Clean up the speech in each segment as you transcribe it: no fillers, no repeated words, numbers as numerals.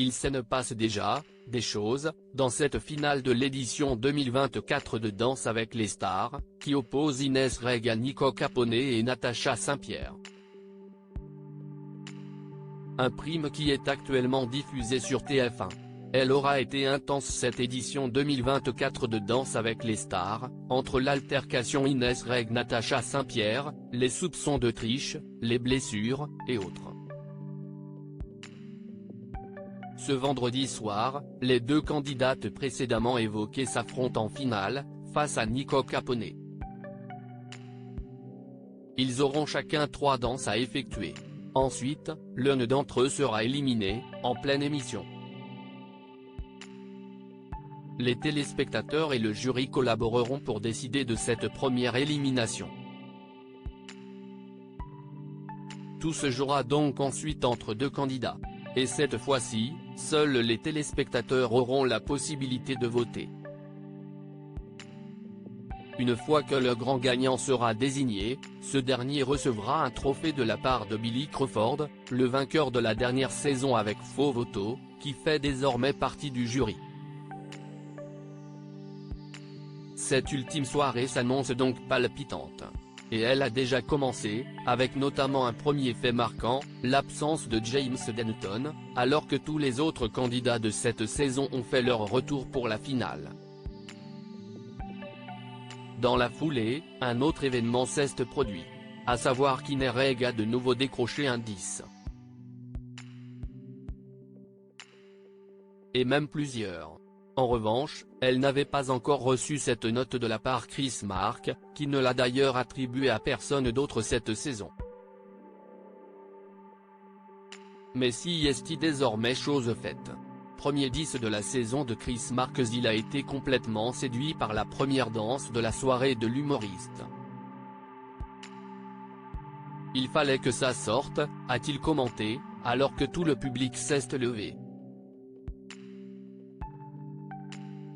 Il s'en passe déjà des choses dans cette finale de l'édition 2024 de Danse avec les stars, qui oppose Inès Reg à Nico Capone et Natacha Saint-Pierre. Un prime qui est actuellement diffusé sur TF1. Elle aura été intense cette édition 2024 de Danse avec les stars, entre l'altercation Inès Reg-Natacha Saint-Pierre, les soupçons de triche, les blessures, et autres. Ce vendredi soir, les deux candidates précédemment évoquées s'affrontent en finale, face à Nico Capone. Ils auront chacun 3 danses à effectuer. Ensuite, l'un d'entre eux sera éliminé, en pleine émission. Les téléspectateurs et le jury collaboreront pour décider de cette première élimination. Tout se jouera donc ensuite entre 2 candidats. Et cette fois-ci, seuls les téléspectateurs auront la possibilité de voter. Une fois que le grand gagnant sera désigné, ce dernier recevra un trophée de la part de Billy Crawford, le vainqueur de la dernière saison avec Faux Voto, qui fait désormais partie du jury. Cette ultime soirée s'annonce donc palpitante. Et elle a déjà commencé, avec notamment un premier fait marquant, l'absence de James Denton, alors que tous les autres candidats de cette saison ont fait leur retour pour la finale. Dans la foulée, un autre événement s'est produit. À savoir qu'Inès Reg a de nouveau décroché un 10. Et même plusieurs. En revanche, elle n'avait pas encore reçu cette note de la part Chris Mark, qui ne l'a d'ailleurs attribuée à personne d'autre cette saison. Mais si est désormais chose faite. Premier 10 de la saison de Chris Mark, il a été complètement séduit par la première danse de la soirée de l'humoriste. Il fallait que ça sorte, a-t-il commenté, alors que tout le public s'est levé.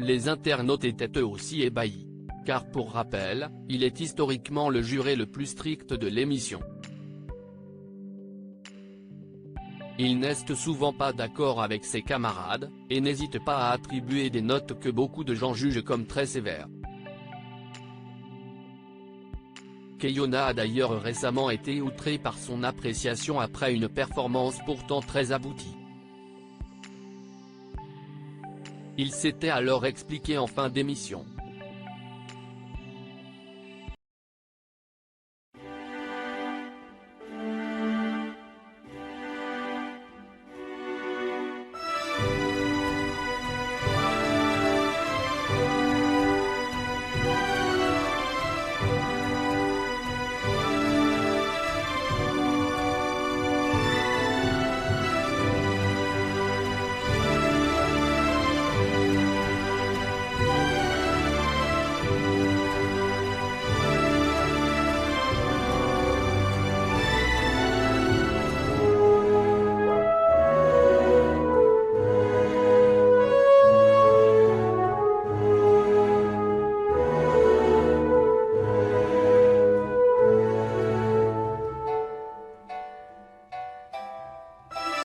Les internautes étaient eux aussi ébahis. Car pour rappel, il est historiquement le juré le plus strict de l'émission. Il n'est souvent pas d'accord avec ses camarades, et n'hésite pas à attribuer des notes que beaucoup de gens jugent comme très sévères. Keyona a d'ailleurs récemment été outré par son appréciation après une performance pourtant très aboutie. Il s'était alors expliqué en fin d'émission.